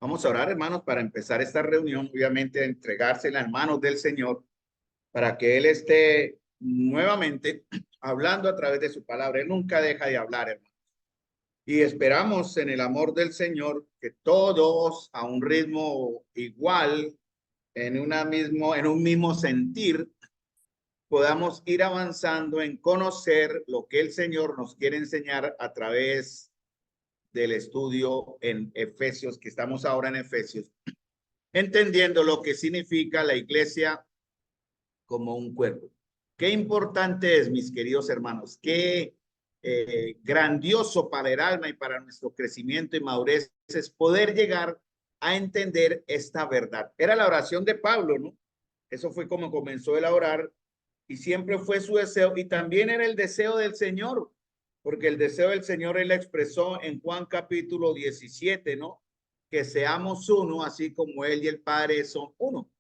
Vamos a orar, hermanos, para empezar esta reunión, obviamente, entregársela en manos del Señor para que Él esté nuevamente hablando a través de su palabra. Él nunca deja de hablar, hermano. Y esperamos en el amor del Señor que todos a un ritmo igual, en un mismo sentir, podamos ir avanzando en conocer lo que el Señor nos quiere enseñar a través del estudio en Efesios, que estamos ahora en Efesios, entendiendo lo que significa la iglesia como un cuerpo. Qué importante es, mis queridos hermanos, qué grandioso para el alma y para nuestro crecimiento y madurez es poder llegar a entender esta verdad. Era la oración de Pablo, ¿no? Eso fue como comenzó él a orar y siempre fue su deseo y también era el deseo del Señor, porque el deseo del Señor él expresó en Juan capítulo 17, ¿no? Que seamos uno, así como él y el Padre son uno.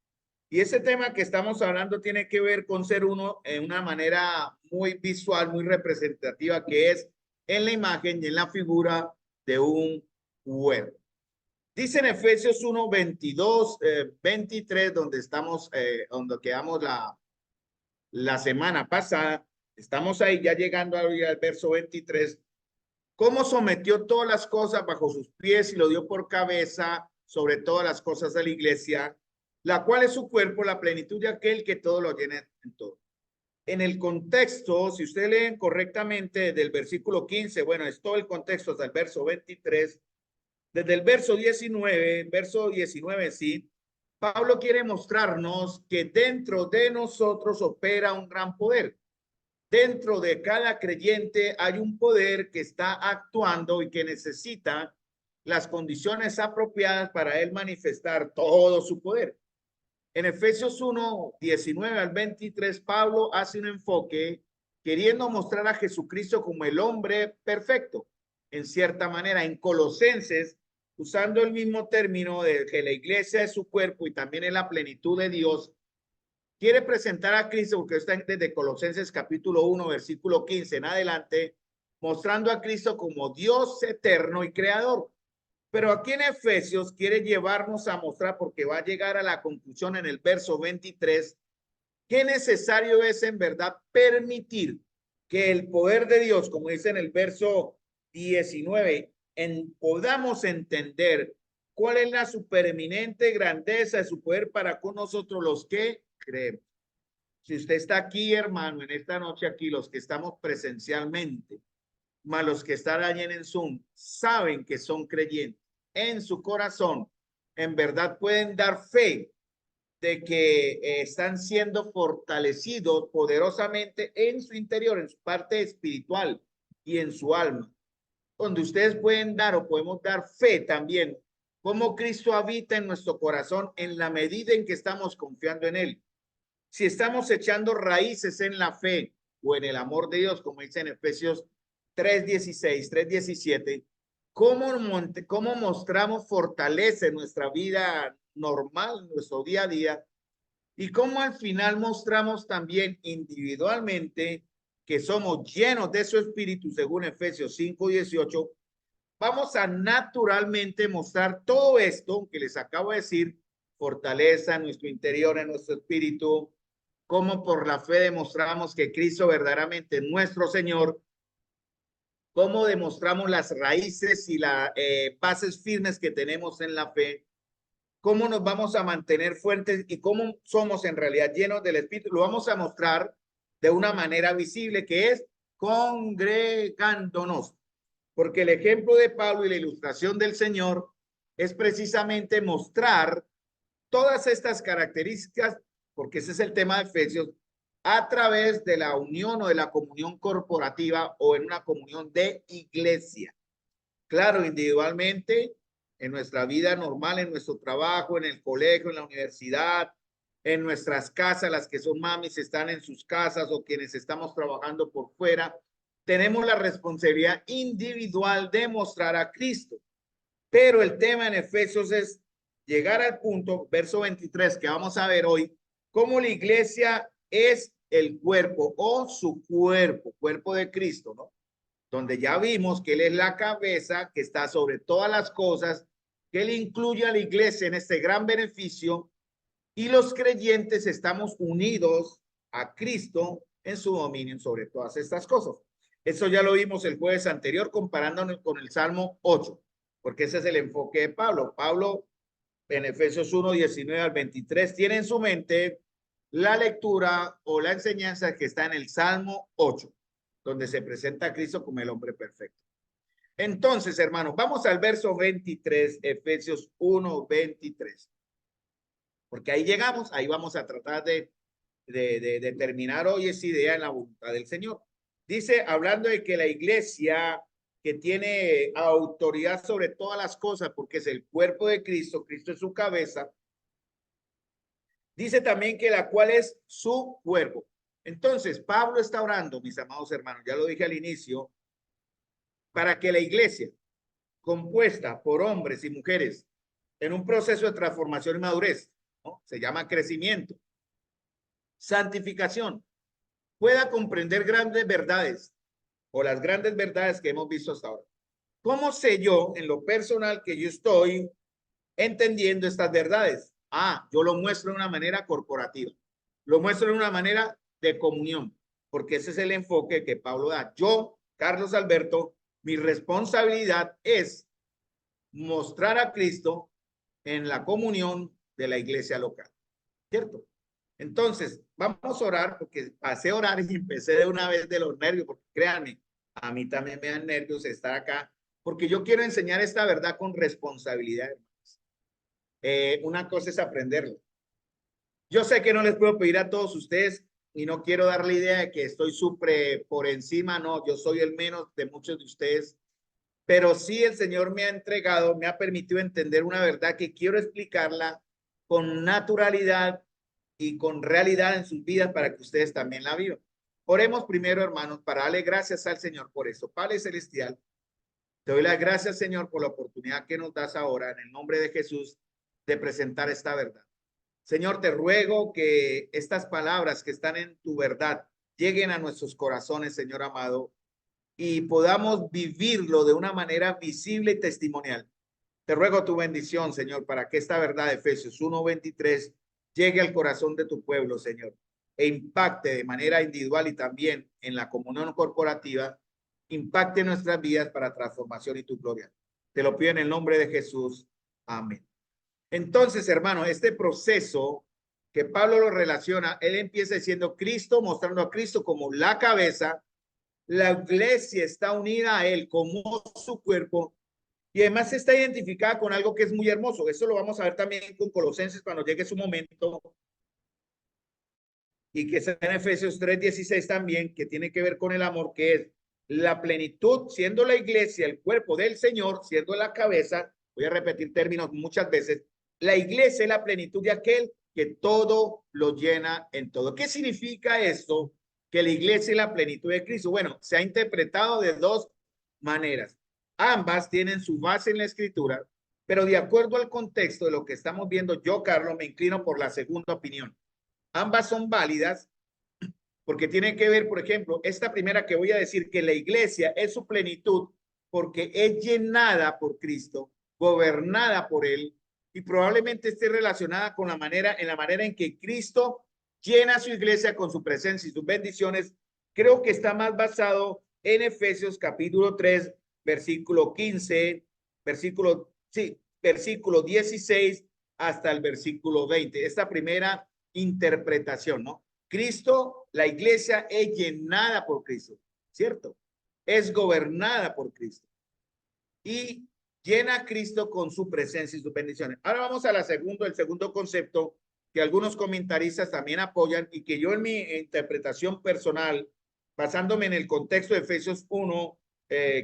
Y ese tema que estamos hablando tiene que ver con ser uno en una manera muy visual, muy representativa, que es en la imagen y en la figura de un cuerpo. Dice en Efesios 1, 22, 23, donde estamos, donde quedamos la semana pasada, estamos ahí ya llegando al verso 23, cómo sometió todas las cosas bajo sus pies y lo dio por cabeza sobre todas las cosas de la iglesia, la cual es su cuerpo, la plenitud de aquel que todo lo llena en todo. En el contexto, si ustedes leen correctamente del versículo 15, bueno, es todo el contexto hasta el verso 23, desde el verso 19, sí, Pablo quiere mostrarnos que dentro de nosotros opera un gran poder. Dentro de cada creyente hay un poder que está actuando y que necesita las condiciones apropiadas para él manifestar todo su poder. En Efesios 1, 19 al 23, Pablo hace un enfoque queriendo mostrar a Jesucristo como el hombre perfecto, en cierta manera. En Colosenses, usando el mismo término de que la iglesia es su cuerpo y también es la plenitud de Dios, quiere presentar a Cristo, porque está desde Colosenses capítulo 1, versículo 15 en adelante, mostrando a Cristo como Dios eterno y creador. Pero aquí en Efesios quiere llevarnos a mostrar, porque va a llegar a la conclusión en el verso 23, que necesario es en verdad permitir que el poder de Dios, como dice en el verso 19, podamos entender cuál es la supereminente grandeza de su poder para con nosotros los que creemos. Si usted está aquí, hermano, en esta noche aquí, los que estamos presencialmente, más los que están allí en Zoom, saben que son creyentes en su corazón, en verdad pueden dar fe de que están siendo fortalecidos poderosamente en su interior, en su parte espiritual y en su alma, donde ustedes pueden dar o podemos dar fe también, como Cristo habita en nuestro corazón en la medida en que estamos confiando en Él. Si estamos echando raíces en la fe o en el amor de Dios, como dice en Efesios 3:16, 3:17, ¿cómo mostramos fortaleza en nuestra vida normal, nuestro día a día? Y cómo al final mostramos también individualmente que somos llenos de su espíritu, según Efesios 5:18, vamos a naturalmente mostrar todo esto que les acabo de decir, fortaleza en nuestro interior, en nuestro espíritu, cómo por la fe demostramos que Cristo verdaderamente es nuestro Señor, cómo demostramos las raíces y las bases firmes que tenemos en la fe, cómo nos vamos a mantener fuertes y cómo somos en realidad llenos del Espíritu. Lo vamos a mostrar de una manera visible, que es congregándonos, porque el ejemplo de Pablo y la ilustración del Señor es precisamente mostrar todas estas características, porque ese es el tema de Efesios, a través de la unión o de la comunión corporativa o en una comunión de iglesia. Claro, individualmente, en nuestra vida normal, en nuestro trabajo, en el colegio, en la universidad, en nuestras casas, las que son mamis están en sus casas o quienes estamos trabajando por fuera, tenemos la responsabilidad individual de mostrar a Cristo. Pero el tema en Efesios es llegar al punto, verso 23, que vamos a ver hoy, cómo la iglesia es el cuerpo o su cuerpo, cuerpo de Cristo, ¿no? Donde ya vimos que Él es la cabeza que está sobre todas las cosas, que Él incluye a la iglesia en este gran beneficio y los creyentes estamos unidos a Cristo en su dominio sobre todas estas cosas. Eso ya lo vimos el jueves anterior comparándonos con el Salmo 8, porque ese es el enfoque de Pablo. Pablo en Efesios 1, 19 al 23 tiene en su mente la lectura o la enseñanza que está en el Salmo 8, donde se presenta a Cristo como el hombre perfecto. Entonces, hermanos, vamos al verso 23, Efesios 1, 23. Porque ahí llegamos, ahí vamos a tratar de terminar hoy esa idea en la voluntad del Señor. Dice, hablando de que la iglesia que tiene autoridad sobre todas las cosas, porque es el cuerpo de Cristo, Cristo es su cabeza, dice también que la cual es su cuerpo. Entonces, Pablo está orando, mis amados hermanos, ya lo dije al inicio, para que la iglesia, compuesta por hombres y mujeres, en un proceso de transformación y madurez, ¿no? Se llama crecimiento, santificación, pueda comprender grandes verdades o las grandes verdades que hemos visto hasta ahora. ¿Cómo sé yo en lo personal que yo estoy entendiendo estas verdades? Yo lo muestro de una manera corporativa, lo muestro de una manera de comunión, porque ese es el enfoque que Pablo da. Yo, Carlos Alberto, mi responsabilidad es mostrar a Cristo en la comunión de la iglesia local, ¿cierto? Entonces, vamos a orar, porque pasé a orar y empecé de una vez de los nervios, porque créanme, a mí también me dan nervios estar acá, porque yo quiero enseñar esta verdad con responsabilidad. Una cosa es aprenderlo. Yo sé que no les puedo pedir a todos ustedes y no quiero dar la idea de que estoy súper por encima, no, yo soy el menos de muchos de ustedes, pero sí el Señor me ha entregado, me ha permitido entender una verdad que quiero explicarla con naturalidad y con realidad en sus vidas para que ustedes también la vivan. Oremos primero, hermanos, para darle gracias al Señor por eso. Padre Celestial, te doy las gracias, Señor, por la oportunidad que nos das ahora en el nombre de Jesús de presentar esta verdad. Señor, te ruego que estas palabras que están en tu verdad lleguen a nuestros corazones, Señor amado, y podamos vivirlo de una manera visible y testimonial. Te ruego tu bendición, Señor, para que esta verdad de Efesios 1:23 llegue al corazón de tu pueblo, Señor, e impacte de manera individual y también en la comunión corporativa, impacte nuestras vidas para transformación y tu gloria. Te lo pido en el nombre de Jesús. Amén. Entonces, hermano, este proceso que Pablo lo relaciona, él empieza diciendo Cristo, mostrando a Cristo como la cabeza, la iglesia está unida a él como su cuerpo y además está identificada con algo que es muy hermoso. Eso lo vamos a ver también con Colosenses cuando llegue su momento y que está en Efesios 3:16 también, que tiene que ver con el amor, que es la plenitud, siendo la iglesia el cuerpo del Señor, siendo la cabeza. Voy a repetir términos muchas veces. La iglesia es la plenitud de aquel que todo lo llena en todo. ¿Qué significa esto? Que la iglesia es la plenitud de Cristo. Bueno, se ha interpretado de dos maneras. Ambas tienen su base en la escritura, pero de acuerdo al contexto de lo que estamos viendo, yo, Carlos, me inclino por la segunda opinión. Ambas son válidas porque tiene que ver, por ejemplo, esta primera que voy a decir, que la iglesia es su plenitud porque es llenada por Cristo, gobernada por él, y probablemente esté relacionada con la manera en que Cristo llena a su iglesia con su presencia y sus bendiciones. Creo que está más basado en Efesios capítulo 3, versículo 15, versículo 16 hasta el versículo 20. Esta primera interpretación, ¿no? Cristo, la iglesia es llenada por Cristo, ¿cierto? Es gobernada por Cristo y llena a Cristo con su presencia y sus bendiciones. Ahora vamos a el segundo concepto que algunos comentaristas también apoyan y que yo en mi interpretación personal, basándome en el contexto de Efesios 1,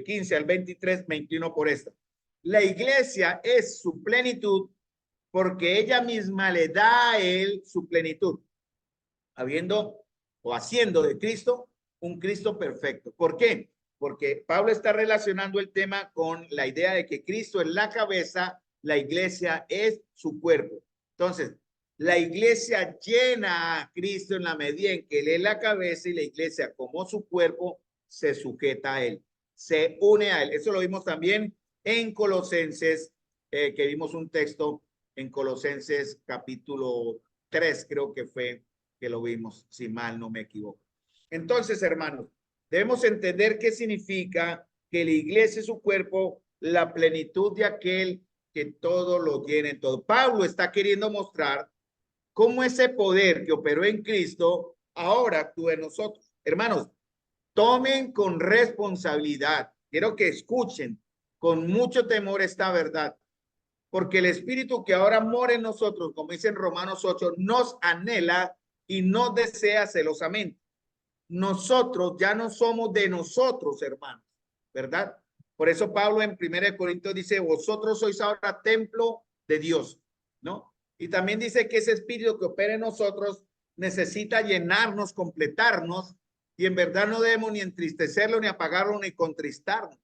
15 al 23, me inclino por esta. La iglesia es su plenitud porque ella misma le da a él su plenitud, habiendo o haciendo de Cristo un Cristo perfecto. ¿Por qué? Porque Pablo está relacionando el tema con la idea de que Cristo es la cabeza, la iglesia es su cuerpo. Entonces, la iglesia llena a Cristo en la medida en que él es la cabeza y la iglesia como su cuerpo se sujeta a él, se une a él. Eso lo vimos también en Colosenses que vimos un texto en Colosenses capítulo 3, creo que fue que lo vimos, si mal no me equivoco. Entonces, hermanos, debemos entender qué significa que la iglesia es su cuerpo, la plenitud de aquel que todo lo llena en todo. Pablo está queriendo mostrar cómo ese poder que operó en Cristo ahora actúa en nosotros. Hermanos, tomen con responsabilidad. Quiero que escuchen con mucho temor esta verdad, porque el espíritu que ahora mora en nosotros, como dice en Romanos 8, nos anhela y nos desea celosamente. Nosotros ya no somos de nosotros, hermanos, ¿verdad? Por eso Pablo en 1 Corintios dice, vosotros sois ahora templo de Dios, ¿no? Y también dice que ese espíritu que opera en nosotros necesita llenarnos, completarnos, y en verdad no debemos ni entristecerlo, ni apagarlo, ni contristarnos.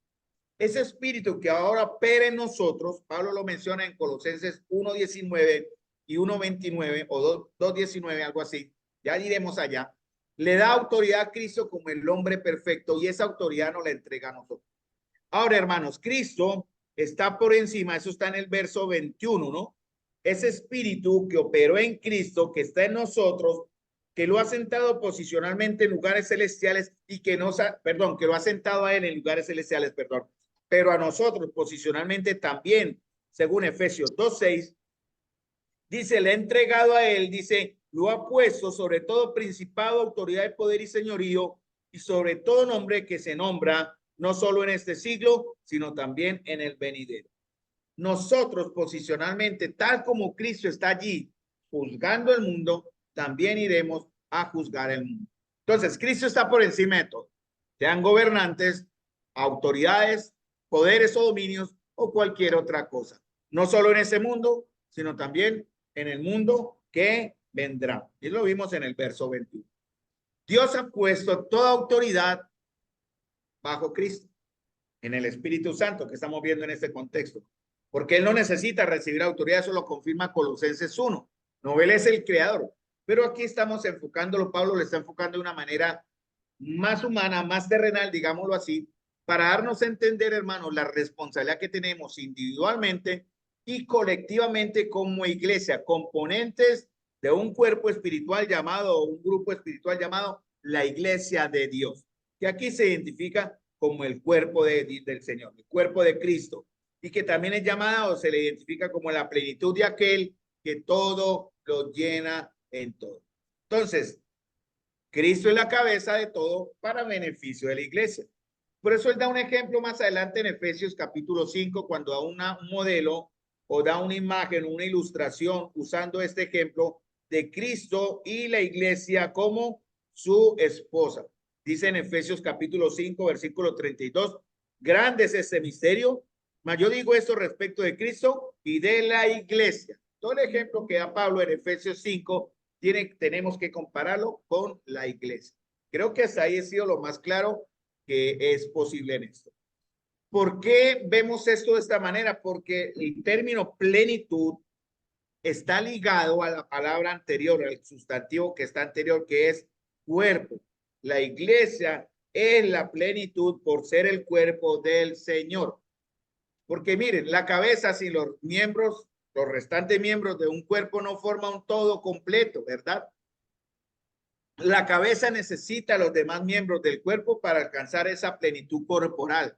Ese espíritu que ahora opera en nosotros, Pablo lo menciona en Colosenses 1:19 y 1:29 o 2:19, algo así, ya iremos allá, le da autoridad a Cristo como el hombre perfecto y esa autoridad nos la entrega a nosotros. Ahora, hermanos, Cristo está por encima, eso está en el verso 21, ¿no? Ese espíritu que operó en Cristo, que está en nosotros, que lo ha sentado posicionalmente en lugares celestiales y que nos ha, perdón, que lo ha sentado a él en lugares celestiales, perdón, pero a nosotros posicionalmente también, según Efesios 2:6, dice, le ha entregado a él, dice, lo ha puesto sobre todo principado, autoridad de poder y señorío, y sobre todo nombre que se nombra, no solo en este siglo, sino también en el venidero. Nosotros posicionalmente, tal como Cristo está allí juzgando el mundo, también iremos a juzgar el mundo. Entonces, Cristo está por encima de todo, sean gobernantes, autoridades, poderes o dominios o cualquier otra cosa. No solo en ese mundo, sino también en el mundo que vendrá. Y lo vimos en el verso 21. Dios ha puesto toda autoridad bajo Cristo, en el Espíritu Santo que estamos viendo en este contexto, porque Él no necesita recibir autoridad, eso lo confirma Colosenses 1. No, Él es el creador, pero aquí estamos enfocándolo, Pablo le está enfocando de una manera más humana, más terrenal, digámoslo así, para darnos a entender, hermanos, la responsabilidad que tenemos individualmente y colectivamente como iglesia, componentes de un cuerpo espiritual llamado, un grupo espiritual llamado la iglesia de Dios, que aquí se identifica como el cuerpo del Señor, el cuerpo de Cristo, y que también es llamada o se le identifica como la plenitud de aquel que todo lo llena en todo. Entonces, Cristo es la cabeza de todo para beneficio de la iglesia. Por eso él da un ejemplo más adelante en Efesios capítulo 5, cuando da un modelo o da una imagen, una ilustración usando este ejemplo de Cristo y la iglesia como su esposa. Dice en Efesios capítulo 5, versículo 32, grande es este misterio, mas yo digo esto respecto de Cristo y de la iglesia. Todo el ejemplo que da Pablo en Efesios 5 tenemos que compararlo con la iglesia. Creo que hasta ahí he sido lo más claro que es posible en esto. ¿Por qué vemos esto de esta manera? Porque el término plenitud está ligado a la palabra anterior, al sustantivo que está anterior, que es cuerpo. La iglesia es la plenitud por ser el cuerpo del Señor. Porque miren, la cabeza sin los miembros, los restantes miembros de un cuerpo no forma un todo completo, ¿verdad? La cabeza necesita a los demás miembros del cuerpo para alcanzar esa plenitud corporal.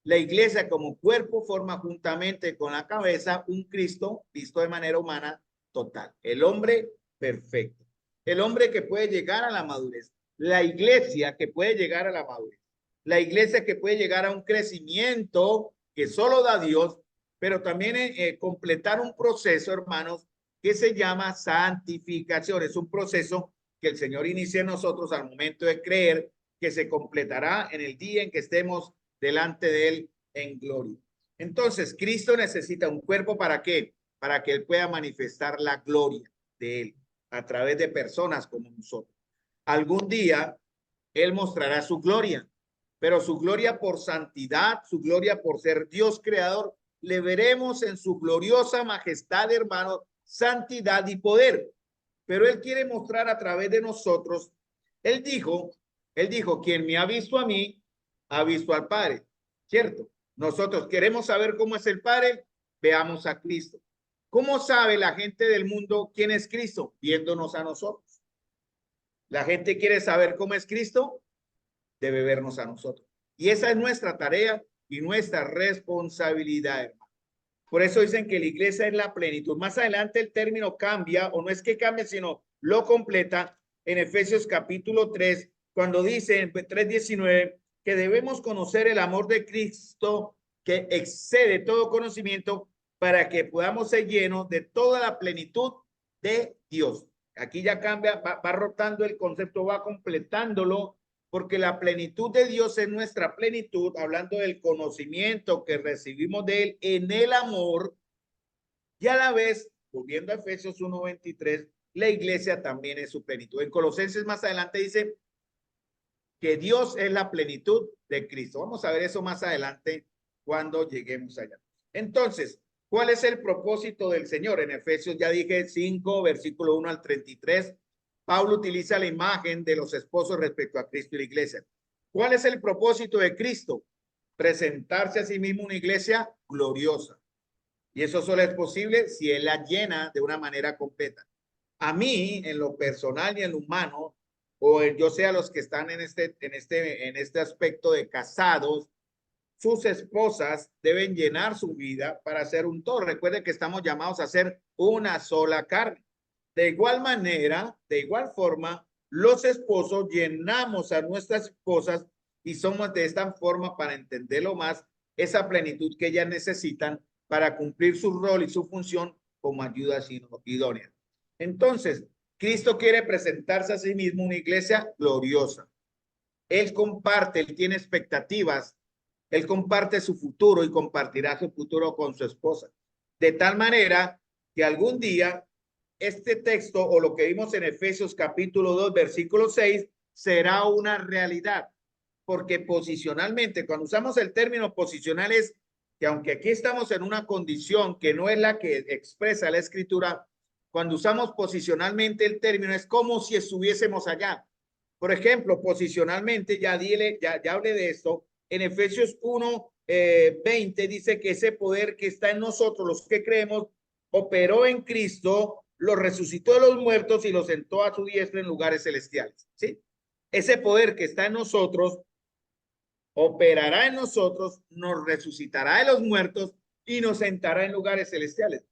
La iglesia como cuerpo forma juntamente con la cabeza un Cristo visto de manera humana total. El hombre perfecto. El hombre que puede llegar a la madurez. La iglesia que puede llegar a la madurez. La iglesia que puede llegar a un crecimiento que solo da Dios, pero también completar un proceso, hermanos, que se llama santificación. Es un proceso que el Señor inicia en nosotros al momento de creer, que se completará en el día en que estemos delante de Él en gloria. Entonces, Cristo necesita un cuerpo ¿para qué? Para que Él pueda manifestar la gloria de Él a través de personas como nosotros. Algún día Él mostrará su gloria, pero su gloria por santidad, su gloria por ser Dios creador, le veremos en su gloriosa majestad, hermano, santidad y poder. Pero Él quiere mostrar a través de nosotros. Él dijo, quien me ha visto a mí, ha visto al Padre, ¿cierto? Nosotros queremos saber cómo es el Padre, veamos a Cristo. ¿Cómo sabe la gente del mundo quién es Cristo? Viéndonos a nosotros. La gente quiere saber cómo es Cristo, debe vernos a nosotros. Y esa es nuestra tarea y nuestra responsabilidad, hermano. Por eso dicen que la iglesia es la plenitud. Más adelante el término cambia, o no es que cambie, sino lo completa en Efesios capítulo 3, cuando dice en 3:19 que debemos conocer el amor de Cristo que excede todo conocimiento para que podamos ser llenos de toda la plenitud de Dios. Aquí ya cambia, va rotando el concepto, va completándolo, porque la plenitud de Dios es nuestra plenitud, hablando del conocimiento que recibimos de Él en el amor, y a la vez, volviendo a Efesios 1:23, la iglesia también es su plenitud. En Colosenses más adelante dice que Dios es la plenitud de Cristo. Vamos a ver eso más adelante cuando lleguemos allá. Entonces, ¿cuál es el propósito del Señor? En Efesios ya dije 5, versículo 1 al 33. Pablo utiliza la imagen de los esposos respecto a Cristo y la iglesia. ¿Cuál es el propósito de Cristo? Presentarse a sí mismo una iglesia gloriosa. Y eso solo es posible si Él la llena de una manera completa. A mí, en lo personal y en lo humano, o yo sea los que están en este aspecto de casados, sus esposas deben llenar su vida para ser un todo. Recuerde que estamos llamados a ser una sola carne. De igual manera, de igual forma, los esposos llenamos a nuestras esposas y somos de esta forma para entenderlo más, esa plenitud que ellas necesitan para cumplir su rol y su función como ayudas idóneas. Entonces, Cristo quiere presentarse a sí mismo una iglesia gloriosa. Él comparte, él tiene expectativas, él comparte su futuro y compartirá su futuro con su esposa. De tal manera que algún día este texto o lo que vimos en Efesios capítulo 2, versículo 6, será una realidad. Porque posicionalmente, cuando usamos el término posicional es que aunque aquí estamos en una condición que no es la que expresa la escritura, cuando usamos posicionalmente el término es como si estuviésemos allá. Por ejemplo, posicionalmente, ya hablé de esto, en Efesios 1, 20 dice que ese poder que está en nosotros, los que creemos, operó en Cristo, lo resucitó de los muertos y lo sentó a su diestra en lugares celestiales. ¿Sí? Ese poder que está en nosotros operará en nosotros, nos resucitará de los muertos y nos sentará en lugares celestiales.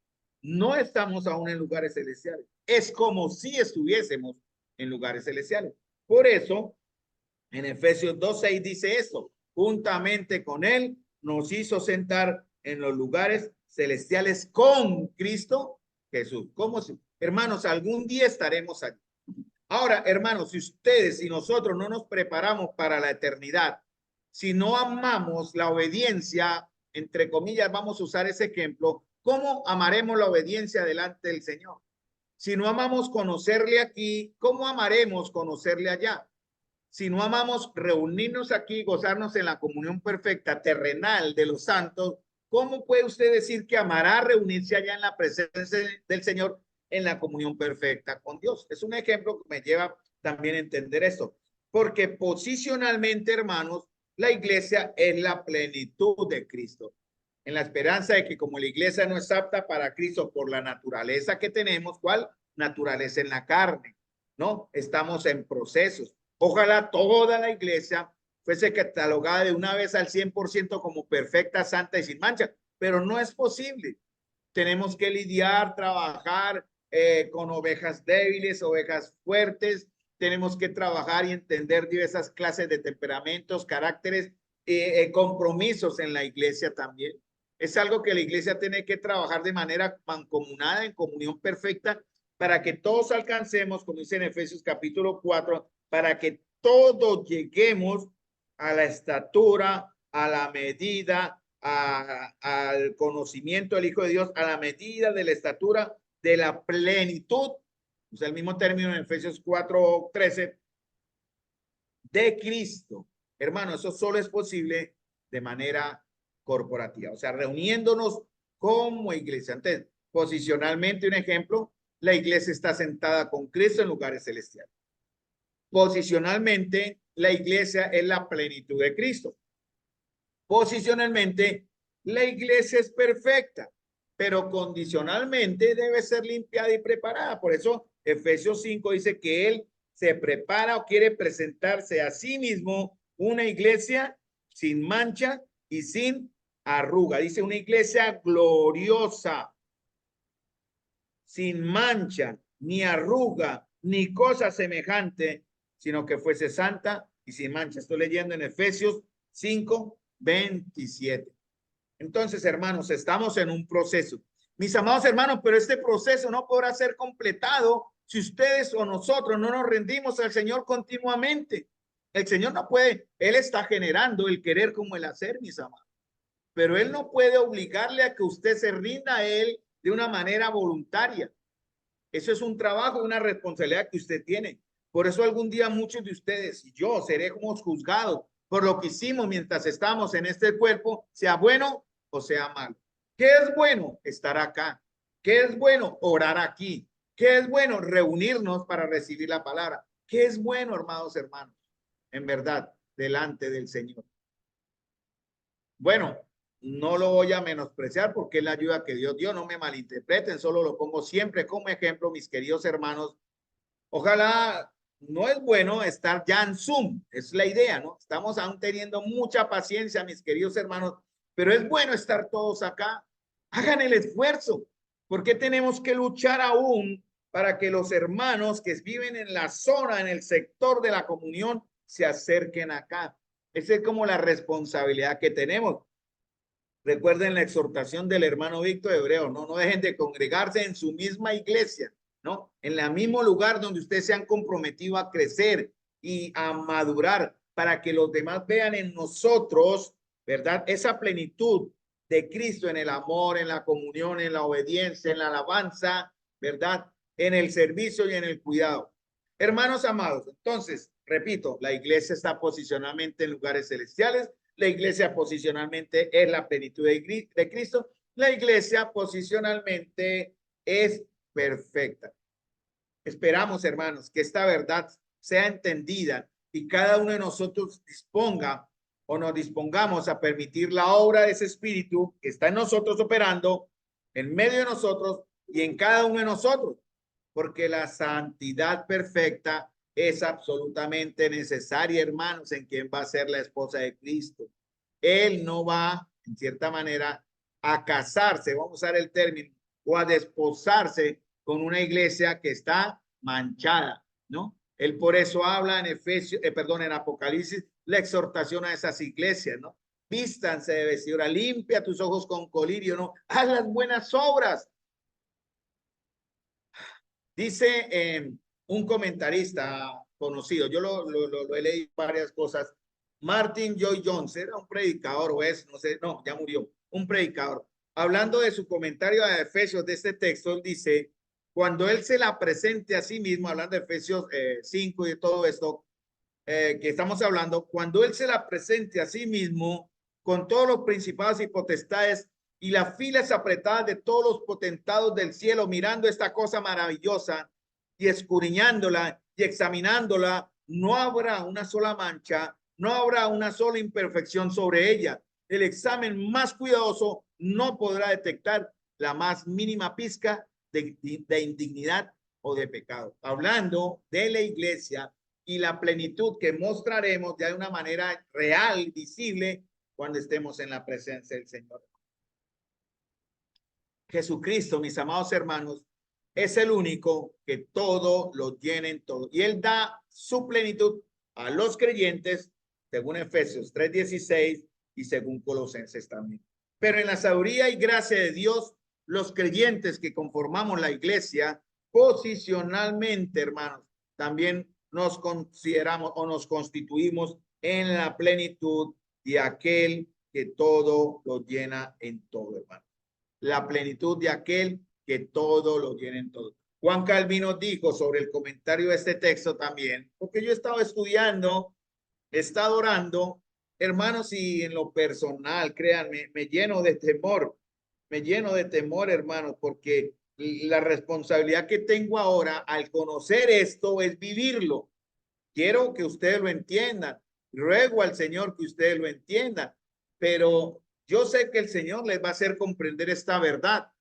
No estamos aún en lugares celestiales. Es como si estuviésemos en lugares celestiales. Por eso, en Efesios 2:6 dice esto, juntamente con él nos hizo sentar en los lugares celestiales con Cristo Jesús. ¿Cómo si? Hermanos, algún día estaremos allí. Ahora, hermanos, si ustedes y nosotros no nos preparamos para la eternidad, si no amamos la obediencia, entre comillas, vamos a usar ese ejemplo, ¿cómo amaremos la obediencia delante del Señor? Si no amamos conocerle aquí, ¿cómo amaremos conocerle allá? Si no amamos reunirnos aquí, gozarnos en la comunión perfecta terrenal de los santos, ¿cómo puede usted decir que amará reunirse allá en la presencia del Señor en la comunión perfecta con Dios? Es un ejemplo que me lleva también a entender esto, porque posicionalmente, hermanos, la iglesia es la plenitud de Cristo. En la esperanza de que como la iglesia no es apta para Cristo por la naturaleza que tenemos, ¿cuál? Naturaleza en la carne, ¿no? Estamos en procesos. Ojalá toda la iglesia fuese catalogada de una vez al 100% como perfecta, santa y sin mancha, pero no es posible. Tenemos que lidiar, trabajar con ovejas débiles, ovejas fuertes, tenemos que trabajar y entender diversas clases de temperamentos, caracteres, compromisos en la iglesia también. Es algo que la iglesia tiene que trabajar de manera mancomunada, en comunión perfecta, para que todos alcancemos, como dice en Efesios capítulo 4, para que todos lleguemos a la estatura, a la medida, al conocimiento del Hijo de Dios, a la medida de la estatura de la plenitud, o sea, el mismo término en Efesios 4:13, de Cristo. Hermano, eso solo es posible de manera corporativa, o sea, reuniéndonos como iglesia. Entonces, posicionalmente, un ejemplo, la iglesia está sentada con Cristo en lugares celestiales. Posicionalmente, la iglesia es la plenitud de Cristo. Posicionalmente, la iglesia es perfecta. pero condicionalmente debe ser limpiada y preparada. Por eso Efesios 5 dice que él se prepara o quiere presentarse a sí mismo una iglesia sin mancha y sin arruga. Dice una iglesia gloriosa, sin mancha, ni arruga, ni cosa semejante, sino que fuese santa y sin mancha. Estoy leyendo en Efesios 5:27. Entonces, hermanos, estamos en un proceso. Mis amados hermanos, pero este proceso no podrá ser completado si ustedes o nosotros no nos rendimos al Señor continuamente. El Señor no puede, Él está generando el querer como el hacer, mis amados. Pero Él no puede obligarle a que usted se rinda a Él de una manera voluntaria. Eso es un trabajo, una responsabilidad que usted tiene. Por eso algún día muchos de ustedes y yo seremos juzgados por lo que hicimos mientras estamos en este cuerpo, sea bueno o sea malo. ¿Qué es bueno? Estar acá. ¿Qué es bueno? Orar aquí. ¿Qué es bueno? Reunirnos para recibir la palabra. ¿Qué es bueno, hermanos, hermanos? En verdad, delante del Señor. Bueno, no lo voy a menospreciar porque es la ayuda que Dios dio. No me malinterpreten, solo lo pongo siempre como ejemplo, mis queridos hermanos. Ojalá, no es bueno estar ya en Zoom, es la idea, ¿no? Estamos aún teniendo mucha paciencia, mis queridos hermanos, pero es bueno estar todos acá. Hagan el esfuerzo. ¿Por qué tenemos que luchar aún para que los hermanos que viven en la zona, en el sector de la comunión, se acerquen acá? Esa es como la responsabilidad que tenemos. Recuerden la exhortación del hermano Víctor Hebreo, no dejen de congregarse en su misma iglesia, ¿no? En el mismo lugar donde ustedes se han comprometido a crecer y a madurar para que los demás vean en nosotros, ¿verdad? Esa plenitud de Cristo en el amor, en la comunión, en la obediencia, en la alabanza, ¿verdad? En el servicio y en el cuidado. Hermanos amados, entonces, repito, la iglesia está posicionalmente en lugares celestiales. La iglesia posicionalmente es la plenitud de Cristo. La iglesia posicionalmente es perfecta. Esperamos, hermanos, que esta verdad sea entendida y cada uno de nosotros disponga o nos dispongamos a permitir la obra de ese espíritu que está en nosotros operando, en medio de nosotros y en cada uno de nosotros, porque la santidad perfecta es absolutamente necesaria, hermanos, en quien va a ser la esposa de Cristo. Él no va, en cierta manera, a casarse, vamos a usar el término, o a desposarse con una iglesia que está manchada, ¿no? Él por eso habla en en Apocalipsis, la exhortación a esas iglesias, ¿no? Vístanse de vestidura, limpia tus ojos con colirio, ¿no? Haz las buenas obras. Dice un comentarista conocido, yo lo he leído varias cosas, Martin Lloyd Jones, era un predicador o es, no sé, no, ya murió, un predicador. Hablando de su comentario a Efesios de este texto, él dice, cuando él se la presente a sí mismo, hablando de Efesios 5 y de todo esto que estamos hablando, cuando él se la presente a sí mismo con todos los principados y potestades y las filas apretadas de todos los potentados del cielo, mirando esta cosa maravillosa y escudriñándola y examinándola, no habrá una sola mancha, no habrá una sola imperfección sobre ella. El examen más cuidadoso no podrá detectar la más mínima pizca de indignidad o de pecado. Hablando de la iglesia y la plenitud que mostraremos ya de una manera real, visible, cuando estemos en la presencia del Señor. Jesucristo, mis amados hermanos, es el único que todo lo tiene en todo. Y Él da su plenitud a los creyentes, según Efesios 3:16 y según Colosenses también. Pero en la sabiduría y gracia de Dios, los creyentes que conformamos la iglesia, posicionalmente, hermanos, también nos consideramos o nos constituimos en la plenitud de aquel que todo lo llena en todo, hermano. La plenitud de aquel que todo lo llena en todo. Juan Calvino dijo sobre el comentario de este texto también, porque yo he estado estudiando, he estado orando, hermanos, y en lo personal, créanme, me lleno de temor, hermanos, porque la responsabilidad que tengo ahora al conocer esto es vivirlo. Quiero que ustedes lo entiendan. Ruego al Señor que ustedes lo entiendan, pero yo sé que el Señor les va a hacer comprender esta verdad.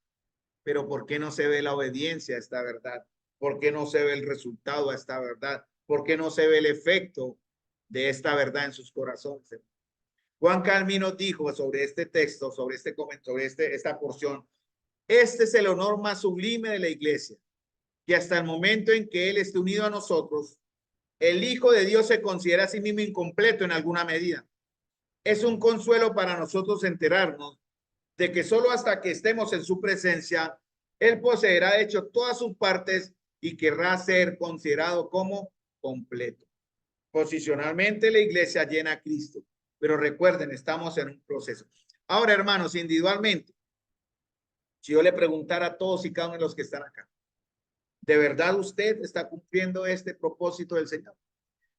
Pero ¿por qué no se ve la obediencia a esta verdad? ¿Por qué no se ve el resultado a esta verdad? ¿Por qué no se ve el efecto de esta verdad en sus corazones? Juan Calvino dijo sobre este texto, sobre este comentario, sobre esta porción: este es el honor más sublime de la iglesia, que hasta el momento en que él esté unido a nosotros, el Hijo de Dios se considera a sí mismo incompleto en alguna medida. Es un consuelo para nosotros enterarnos de que solo hasta que estemos en su presencia, él poseerá de hecho todas sus partes y querrá ser considerado como completo. Posicionalmente la iglesia llena a Cristo, pero recuerden, estamos en un proceso. Ahora, hermanos, individualmente, si yo le preguntara a todos y cada uno de los que están acá, ¿de verdad usted está cumpliendo este propósito del Señor?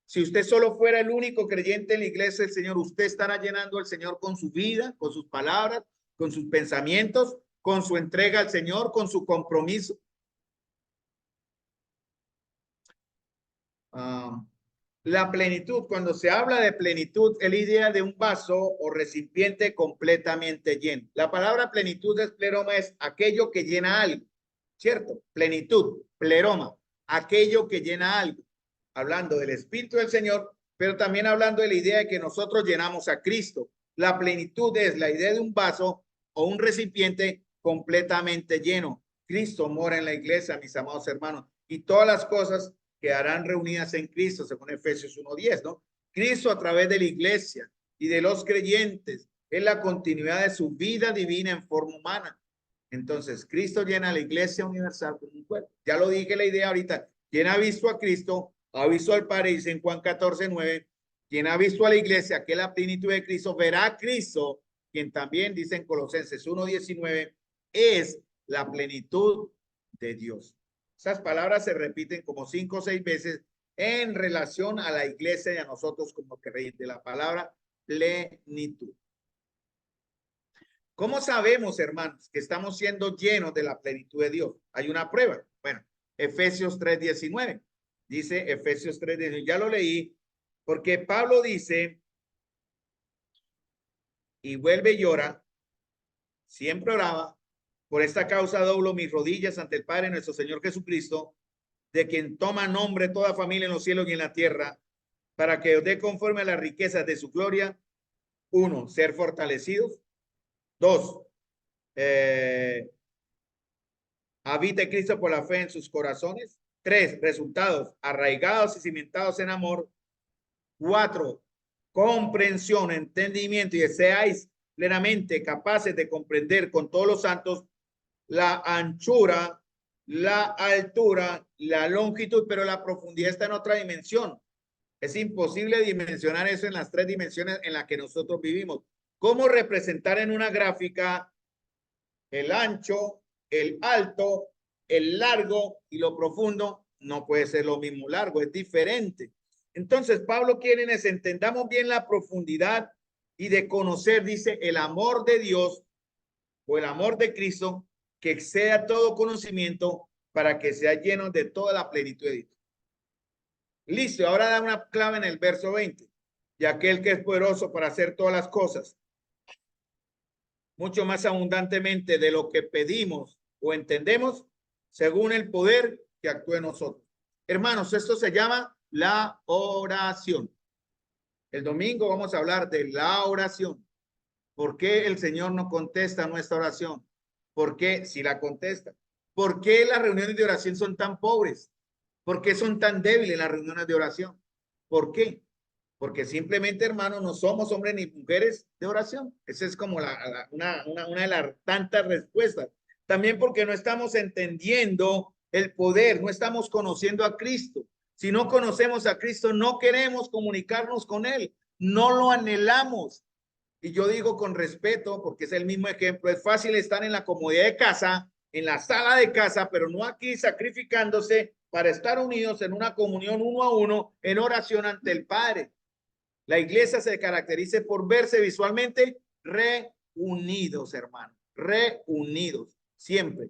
Si usted solo fuera el único creyente en la iglesia del Señor, ¿usted estará llenando al Señor con su vida, con sus palabras, con sus pensamientos, con su entrega al Señor, con su compromiso? La plenitud, cuando se habla de plenitud, es la idea de un vaso o recipiente completamente lleno. La palabra plenitud de pleroma es aquello que llena algo, ¿cierto? Plenitud, pleroma, aquello que llena algo. Hablando del Espíritu del Señor, pero también hablando de la idea de que nosotros llenamos a Cristo. La plenitud es la idea de un vaso o un recipiente completamente lleno. Cristo mora en la iglesia, mis amados hermanos, y todas las cosas quedarán reunidas en Cristo, según Efesios 1:10, ¿no? Cristo a través de la iglesia y de los creyentes es la continuidad de su vida divina en forma humana. Entonces, Cristo llena a la iglesia universal como un cuerpo. Ya lo dije la idea ahorita. Quien ha visto a Cristo, ha visto al Padre, dice en Juan 14:9. Quien ha visto a la iglesia, que es la plenitud de Cristo, verá a Cristo, quien también dice en Colosenses 1:19, es la plenitud de Dios. Esas palabras se repiten como 5 o 6 veces en relación a la iglesia y a nosotros como creyentes. La palabra plenitud. ¿Cómo sabemos, hermanos, que estamos siendo llenos de la plenitud de Dios? Hay una prueba. Bueno, Efesios 3:19. Dice Efesios 3:19. Ya lo leí, porque Pablo dice, y vuelve y llora, siempre oraba, por esta causa doblo mis rodillas ante el Padre nuestro Señor Jesucristo, de quien toma nombre toda familia en los cielos y en la tierra, para que os dé conforme a las riquezas de su gloria. 1, ser fortalecidos. 2, habite Cristo por la fe en sus corazones. 3, resultados arraigados y cimentados en amor. 4, comprensión, entendimiento, y seáis plenamente capaces de comprender con todos los santos la anchura, la altura, la longitud, pero la profundidad está en otra dimensión. Es imposible dimensionar eso en las 3 dimensiones en las que nosotros vivimos. ¿Cómo representar en una gráfica el ancho, el alto, el largo y lo profundo? No puede ser lo mismo largo, es diferente. Entonces, Pablo quiere que entendamos bien la profundidad y de conocer, dice, el amor de Dios o el amor de Cristo, que exceda todo conocimiento, para que sea lleno de toda la plenitud de Dios. Listo, ahora da una clave en el verso 20. Y aquel que es poderoso para hacer todas las cosas, mucho más abundantemente de lo que pedimos o entendemos, según el poder que actúa en nosotros. Hermanos, esto se llama la oración. El domingo vamos a hablar de la oración. ¿Por qué el Señor no contesta nuestra oración? ¿Por qué si la contesta? ¿Por qué las reuniones de oración son tan pobres? ¿Por qué son tan débiles las reuniones de oración? ¿Por qué? Porque simplemente, hermano, no somos hombres ni mujeres de oración. Esa es como una de las tantas respuestas. También porque no estamos entendiendo el poder, no estamos conociendo a Cristo. Si no conocemos a Cristo, no queremos comunicarnos con Él, no lo anhelamos. Y yo digo con respeto, porque es el mismo ejemplo, es fácil estar en la comodidad de casa, en la sala de casa, pero no aquí sacrificándose para estar unidos en una comunión 1 a 1, en oración ante el Padre. La iglesia se caracteriza por verse visualmente reunidos, hermano, reunidos, siempre.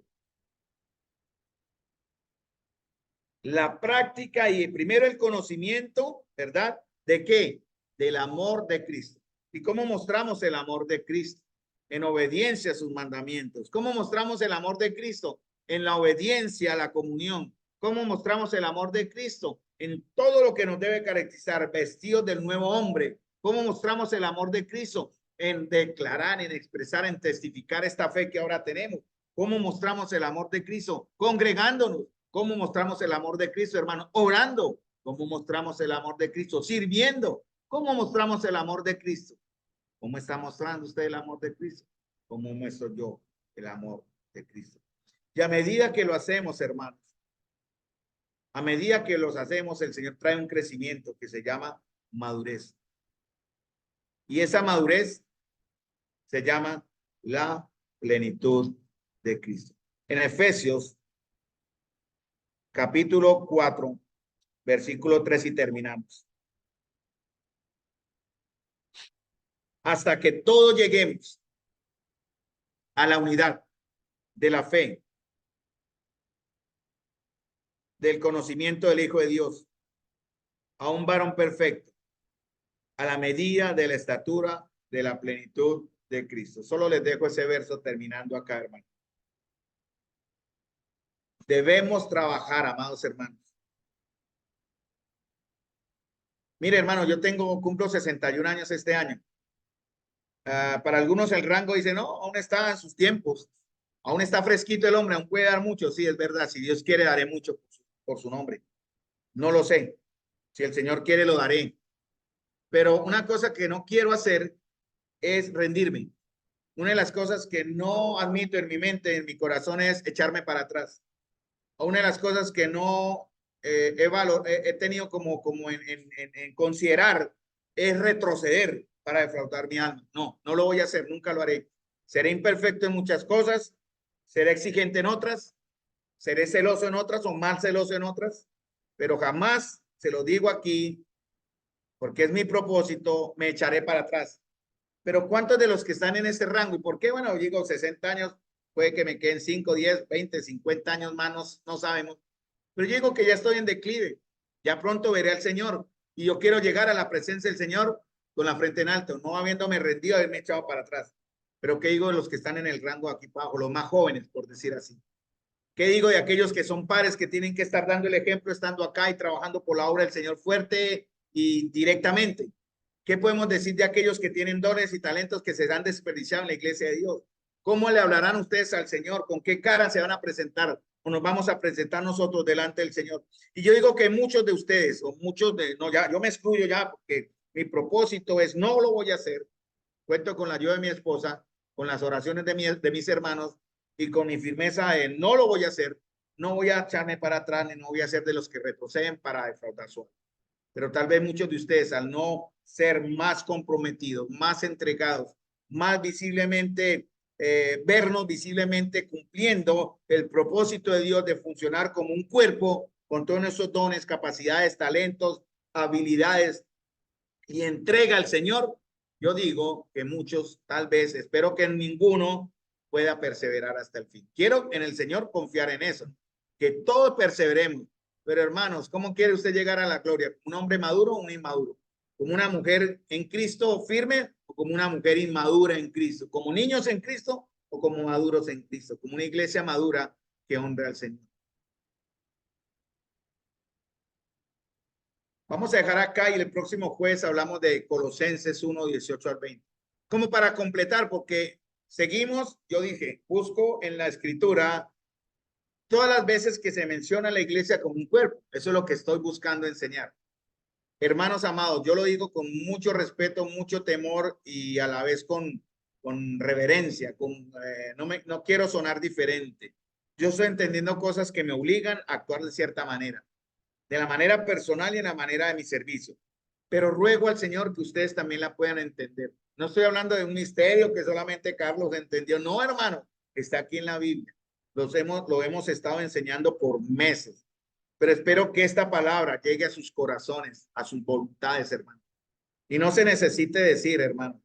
La práctica y primero el conocimiento, ¿verdad? ¿De qué? Del amor de Cristo. ¿Y cómo mostramos el amor de Cristo? en obediencia a sus mandamientos. ¿Cómo mostramos el amor de Cristo? En la obediencia a la comunión. ¿Cómo mostramos el amor de Cristo? En todo lo que nos debe caracterizar, vestidos del nuevo hombre. ¿Cómo mostramos el amor de Cristo? En declarar, en expresar, en testificar esta fe que ahora tenemos. ¿Cómo mostramos el amor de Cristo? Congregándonos. ¿Cómo mostramos el amor de Cristo, hermano? Orando. ¿Cómo mostramos el amor de Cristo? Sirviendo. ¿Cómo mostramos el amor de Cristo? ¿Cómo está mostrando usted el amor de Cristo? ¿Cómo muestro yo el amor de Cristo? Y a medida que lo hacemos, hermanos, a medida que los hacemos, el Señor trae un crecimiento que se llama madurez. Y esa madurez se llama la plenitud de Cristo. En Efesios, capítulo 4, versículo 3 y terminamos. Hasta que todos lleguemos a la unidad de la fe, del conocimiento del Hijo de Dios, a un varón perfecto, a la medida de la estatura de la plenitud de Cristo. Solo les dejo ese verso terminando acá, hermano. Debemos trabajar, amados hermanos. Mire, hermano, yo cumplo 61 años este año. Para algunos el rango dice, no, aún está en sus tiempos. Aún está fresquito el hombre, aún puede dar mucho. Sí, es verdad. Si Dios quiere, daré mucho por su nombre. No lo sé. Si el Señor quiere, lo daré. Pero una cosa que no quiero hacer es rendirme. Una de las cosas que no admito en mi mente, en mi corazón, es echarme para atrás. Una de las cosas que no he tenido como en considerar es retroceder para defraudar mi alma. No, no lo voy a hacer, nunca lo haré. Seré imperfecto en muchas cosas, seré exigente en otras, seré celoso en otras o mal celoso en otras, pero jamás, se lo digo aquí, porque es mi propósito, me echaré para atrás. Pero ¿cuántos de los que están en ese rango? ¿Y por qué? Bueno, digo 60 años, puede que me queden 5, 10, 20, 50 años más, no sabemos. Pero yo digo que ya estoy en declive, ya pronto veré al Señor y yo quiero llegar a la presencia del Señor con la frente en alto, no habiéndome rendido, haberme echado para atrás. Pero ¿qué digo de los que están en el rango aquí abajo, los más jóvenes, por decir así? ¿Qué digo de aquellos que son padres que tienen que estar dando el ejemplo, estando acá y trabajando por la obra del Señor fuerte y directamente? ¿Qué podemos decir de aquellos que tienen dones y talentos que se han desperdiciado en la iglesia de Dios? ¿Cómo le hablarán ustedes al Señor? ¿Con qué cara se van a presentar? ¿O nos vamos a presentar nosotros delante del Señor? Y yo digo que muchos de ustedes, o muchos de, no, ya, yo me excluyo ya, porque mi propósito es, no lo voy a hacer. Cuento con la ayuda de mi esposa, con las oraciones de mis hermanos y con mi firmeza de no lo voy a hacer. No voy a echarme para atrás, ni no voy a ser de los que retroceden para defraudar su alma. Pero tal vez muchos de ustedes, al no ser más comprometidos, más entregados, más visiblemente, vernos visiblemente cumpliendo el propósito de Dios de funcionar como un cuerpo con todos esos dones, capacidades, talentos, habilidades y entrega al Señor, yo digo que muchos, tal vez, espero que ninguno pueda perseverar hasta el fin. Quiero en el Señor confiar en eso, que todos perseveremos. Pero hermanos, ¿cómo quiere usted llegar a la gloria? ¿Un hombre maduro o un inmaduro? ¿Como una mujer en Cristo firme o como una mujer inmadura en Cristo? ¿Como niños en Cristo o como maduros en Cristo? Como una iglesia madura que honra al Señor. Vamos a dejar acá y el próximo jueves hablamos de Colosenses 1, 18 al 20. Como para completar, porque seguimos, yo dije, busco en la escritura todas las veces que se menciona la iglesia como un cuerpo. Eso es lo que estoy buscando enseñar. Hermanos amados, yo lo digo con mucho respeto, mucho temor y a la vez con reverencia, no quiero sonar diferente. Yo estoy entendiendo cosas que me obligan a actuar de cierta manera, de la manera personal y en la manera de mi servicio. Pero ruego al Señor que ustedes también la puedan entender. No estoy hablando de un misterio que solamente Carlos entendió. No, hermano, está aquí en la Biblia. Lo hemos estado enseñando por meses. Pero espero que esta palabra llegue a sus corazones, a sus voluntades, hermano. Y no se necesite decir, hermano.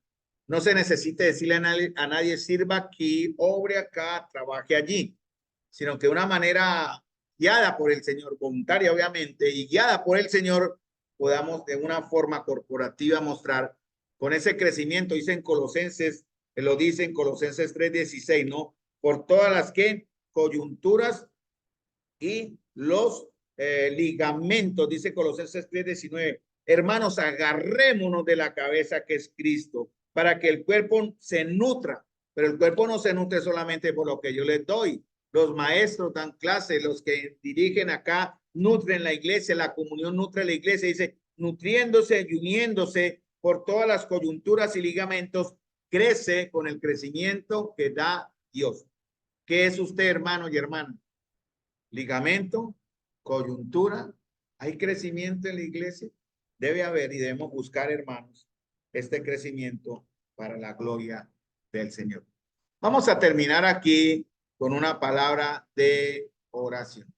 No se necesite decirle a nadie sirva aquí, obre acá, trabaje allí, sino que de una manera guiada por el Señor, voluntaria obviamente, y guiada por el Señor, podamos de una forma corporativa mostrar con ese crecimiento, dice en Colosenses lo dice en Colosenses 3:16, ¿no? Por todas las que coyunturas y los ligamentos, dice Colosenses 3:19. Hermanos, agarrémonos de la cabeza que es Cristo, para que el cuerpo se nutra, pero el cuerpo no se nutre solamente por lo que yo les doy. Los maestros dan clases, los que dirigen acá nutren la iglesia, la comunión nutre la iglesia, dice, nutriéndose y uniéndose por todas las coyunturas y ligamentos, crece con el crecimiento que da Dios. ¿Qué es usted, hermano y hermana? Ligamento, coyuntura. ¿Hay crecimiento en la iglesia? Debe haber y debemos buscar, hermanos, este crecimiento para la gloria del Señor. Vamos a terminar aquí con una palabra de oración.